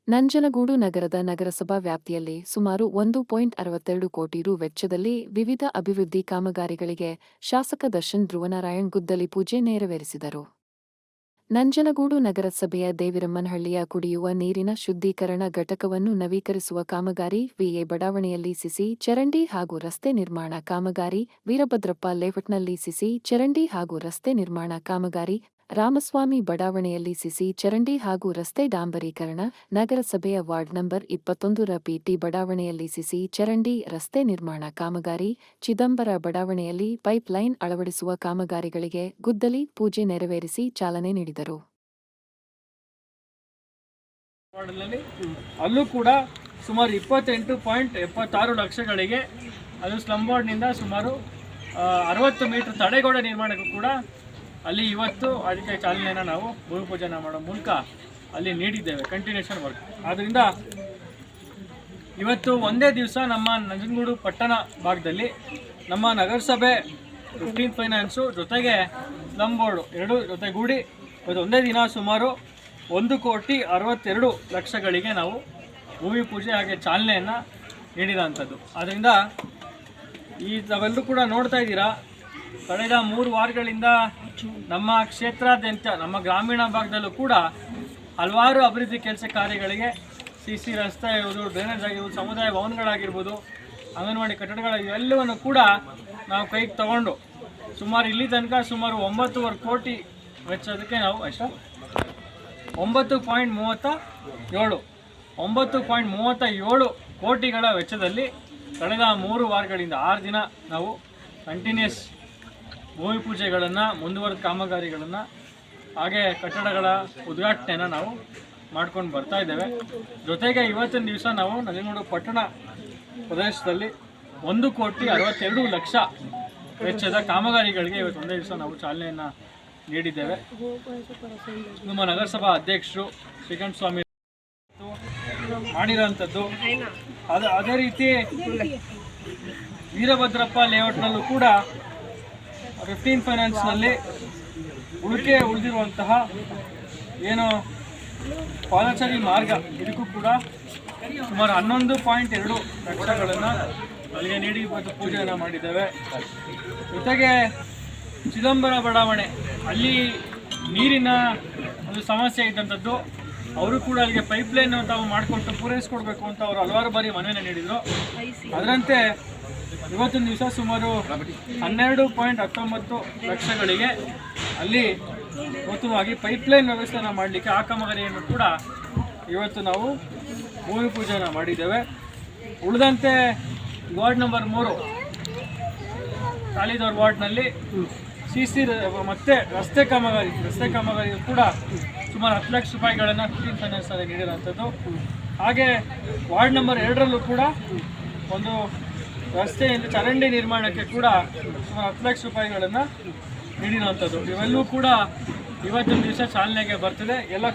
ನಂಜನಗೂಡು ನಗರದ ನಗರಸಭಾ ವ್ಯಾಪ್ತಿಯಲ್ಲಿ ಸುಮಾರು 1.62 ಕೋಟಿ ರು ವೆಚ್ಚದಲ್ಲಿ ವಿವಿಧ ಅಭಿವೃದ್ಧಿ ಕಾಮಗಾರಿಗಳಿಗೆ ಶಾಸಕ ದರ್ಶನ್ ಧ್ರುವನಾರಾಯಣ್ ಗುದ್ದಲಿ ಪೂಜೆ ನೆರವೇರಿಸಿದರು. ನಂಜನಗೂಡು ನಗರಸಭೆಯ ದೇವಿರಮ್ಮನಹಳ್ಳಿಯ ಕುಡಿಯುವ ನೀರಿನ ಶುದ್ಧೀಕರಣ ಘಟಕವನ್ನು ನವೀಕರಿಸುವ ಕಾಮಗಾರಿ, ವಿಎ ಬಡಾವಣೆಯಲ್ಲಿ ಸಿಸಿ ಚರಂಡಿ ಹಾಗೂ ರಸ್ತೆ ನಿರ್ಮಾಣ ಕಾಮಗಾರಿ, ವೀರಭದ್ರಪ್ಪ ಲೇಔಟ್ನಲ್ಲಿ ಸಿಸಿ ಚರಂಡಿ ಹಾಗೂ ರಸ್ತೆ ನಿರ್ಮಾಣ ಕಾಮಗಾರಿ, ರಾಮಸ್ವಾಮಿ ಬಡಾವಣೆಯಲ್ಲಿ ಸಿಸಿ ಚರಂಡಿ ಹಾಗೂ ರಸ್ತೆ ಡಾಂಬರೀಕರಣ, ನಗರಸಭೆಯ ವಾರ್ಡ್ ನಂಬರ್ 21ರ ಪಿಟಿ ಬಡಾವಣೆಯಲ್ಲಿ ಸಿಸಿ ಚರಂಡಿ ರಸ್ತೆ ನಿರ್ಮಾಣ ಕಾಮಗಾರಿ, ಚಿದಂಬರ ಬಡಾವಣೆಯಲ್ಲಿ ಪೈಪ್ ಲೈನ್ ಅಳವಡಿಸುವ ಕಾಮಗಾರಿಗಳಿಗೆ ಗುದ್ದಲಿ ಪೂಜೆ ನೆರವೇರಿಸಿ ಚಾಲನೆ ನೀಡಿದರು. ಅಲ್ಲೂ ಕೂಡ ಸುಮಾರು 28.76 ಲಕ್ಷಗಳಿಗೆ ಅದು ಸ್ಲಮ್ ಬೋರ್ಡ್ನಿಂದ ಸುಮಾರು 60 ಮೀಟರ್ ತಡೆಗೋಡೆ ನಿರ್ಮಾಣಕ್ಕೂ ಕೂಡ ಅಲ್ಲಿ ಇವತ್ತು ಅದಕ್ಕೆ ಚಾಲನೆಯನ್ನು ನಾವು ಭೂಮಿ ಪೂಜೆನ ಮಾಡೋ ಮೂಲಕ ಅಲ್ಲಿ ನೀಡಿದ್ದೇವೆ. Continuation work. ಆದ್ದರಿಂದ ಇವತ್ತು ಒಂದೇ ದಿವಸ ನಮ್ಮ ನಂಜನಗೂಡು ಪಟ್ಟಣ ಭಾಗದಲ್ಲಿ ನಮ್ಮ ನಗರಸಭೆ 15 ಫೈನಾನ್ಸು ಜೊತೆಗೆ ಸ್ಲಮ್ ಬೋರ್ಡು ಎರಡೂ ಜೊತೆಗೂಡಿ ಇವತ್ತು ಒಂದೇ ದಿನ ಸುಮಾರು 1,62,00,000ಗಳಿಗೆ ನಾವು ಭೂಮಿ ಪೂಜೆ ಹಾಗೆ ಚಾಲನೆಯನ್ನು ನೀಡಿರೋಂಥದ್ದು. ಆದ್ದರಿಂದ ತಾವೆಲ್ಲರೂ ಕೂಡ ನೋಡ್ತಾ ಇದ್ದೀರಾ, ಕಳೆದ 3 ವಾರಗಳಿಂದ ನಮ್ಮ ಕ್ಷೇತ್ರಾದ್ಯಂತ ನಮ್ಮ ಗ್ರಾಮೀಣ ಭಾಗದಲ್ಲೂ ಕೂಡ ಹಲವಾರು ಅಭಿವೃದ್ಧಿ ಕೆಲಸ ಕಾರ್ಯಗಳಿಗೆ ಸಿಸಿ ರಸ್ತೆ ಇರ್ಬೋದು, ಡ್ರೈನೇಜ್ ಆಗಿರ್ಬೋದು, ಸಮುದಾಯ ಭವನಗಳಾಗಿರ್ಬೋದು, ಅಂಗನವಾಡಿ ಕಟ್ಟಡಗಳ ಇವೆಲ್ಲವನ್ನು ಕೂಡ ನಾವು ಕೈಗೆ ತಗೊಂಡು ಸುಮಾರು ಇಲ್ಲಿ ತನಕ ಸುಮಾರು 9.25 ಕೋಟಿ ವೆಚ್ಚದಕ್ಕೆ ನಾವು 9.37 ಕೋಟಿಗಳ ವೆಚ್ಚದಲ್ಲಿ ಕಳೆದ 3 ವಾರಗಳಿಂದ 6 ದಿನ ನಾವು ಕಂಟಿನ್ಯೂಸ್ ಭೂಮಿ ಪೂಜೆಗಳನ್ನು, ಮುಂದುವರೆದ ಕಾಮಗಾರಿಗಳನ್ನು ಹಾಗೆ ಕಟ್ಟಡಗಳ ಉದ್ಘಾಟನೆಯನ್ನು ನಾವು ಮಾಡ್ಕೊಂಡು ಬರ್ತಾ ಇದ್ದೇವೆ. ಜೊತೆಗೆ ಇವತ್ತಿನ ದಿವಸ ನಾವು ನಂಜನಗೂಡು ಪಟ್ಟಣ ಪ್ರದೇಶದಲ್ಲಿ 1,62,00,000 ವೆಚ್ಚದ ಕಾಮಗಾರಿಗಳಿಗೆ ಇವತ್ತು ಒಂದೇ ದಿವಸ ನಾವು ಚಾಲನೆಯನ್ನು ನೀಡಿದ್ದೇವೆ. ನಮ್ಮ ನಗರಸಭಾ ಅಧ್ಯಕ್ಷರು ಶ್ರೀಕಂಠ ಸ್ವಾಮಿ ಮಾಡಿರೋಂಥದ್ದು. ಅದೇ ರೀತಿ ವೀರಭದ್ರಪ್ಪ ಲೇಔಟ್ನಲ್ಲೂ ಕೂಡ 15 ಫೈನಾನ್ಸ್ನಲ್ಲಿ ಉಳಿದಿರುವಂತಹ ಏನು ಪಾದಚಾರಿ ಮಾರ್ಗ ಇದಕ್ಕೂ ಕೂಡ ಸುಮಾರು 11.2 ಲಕ್ಷಗಳನ್ನು ಅಲ್ಲಿಗೆ ನೀಡಿ ಇವತ್ತು ಪೂಜೆಯನ್ನು ಮಾಡಿದ್ದೇವೆ. ಜೊತೆಗೆ ಚಿದಂಬರ ಬಡಾವಣೆ ಅಲ್ಲಿ ನೀರಿನ ಒಂದು ಸಮಸ್ಯೆ ಇದ್ದಂಥದ್ದು, ಅವರು ಕೂಡ ಅಲ್ಲಿಗೆ ಪೈಪ್ಲೈನ್ ತಾವು ಮಾಡಿಕೊಟ್ಟು ಪೂರೈಸ್ಕೊಡ್ಬೇಕು ಅಂತ ಅವರು ಹಲವಾರು ಬಾರಿ ಮನವಿಯನ್ನು ನೀಡಿದರು. ಅದರಂತೆ ಇವತ್ತಿನ ದಿವಸ ಸುಮಾರು 12.19 ಲಕ್ಷಗಳಿಗೆ ಅಲ್ಲಿ ನೂತನವಾಗಿ ಪೈಪ್ಲೈನ್ ವ್ಯವಸ್ಥೆಯನ್ನು ಮಾಡಲಿಕ್ಕೆ ಆ ಕಾಮಗಾರಿಯನ್ನು ಕೂಡ ಇವತ್ತು ನಾವು ಭೂಮಿ ಪೂಜೆಯನ್ನು ಮಾಡಿದ್ದೇವೆ. ಉಳಿದಂತೆ ವಾರ್ಡ್ ನಂಬರ್ 3 ಕಾಲಿದವರ ವಾರ್ಡ್ನಲ್ಲಿ ಸಿಸಿ ಮತ್ತು ರಸ್ತೆ ಕಾಮಗಾರಿ ಕೂಡ ಸುಮಾರು 10 ಲಕ್ಷ ರೂಪಾಯಿಗಳನ್ನು 15 ಫೈನಾನ್ಸಲ್ಲಿ ನೀಡಿರೋಂಥದ್ದು. ಹಾಗೆ ವಾರ್ಡ್ ನಂಬರ್ 2ರಲ್ಲೂ ಕೂಡ ಒಂದು ರಸ್ತೆಯಿಂದ ಚರಂಡಿ ನಿರ್ಮಾಣಕ್ಕೆ ಕೂಡ ಸುಮಾರು 10 ಲಕ್ಷ ರೂಪಾಯಿಗಳನ್ನು ನೀಡಿರುವಂಥದ್ದು. ಇವೆಲ್ಲವೂ ಕೂಡ ಇವತ್ತಿನ ದಿವಸ ಚಾಲನೆಗೆ ಬರ್ತಿದೆ. ಎಲ್ಲ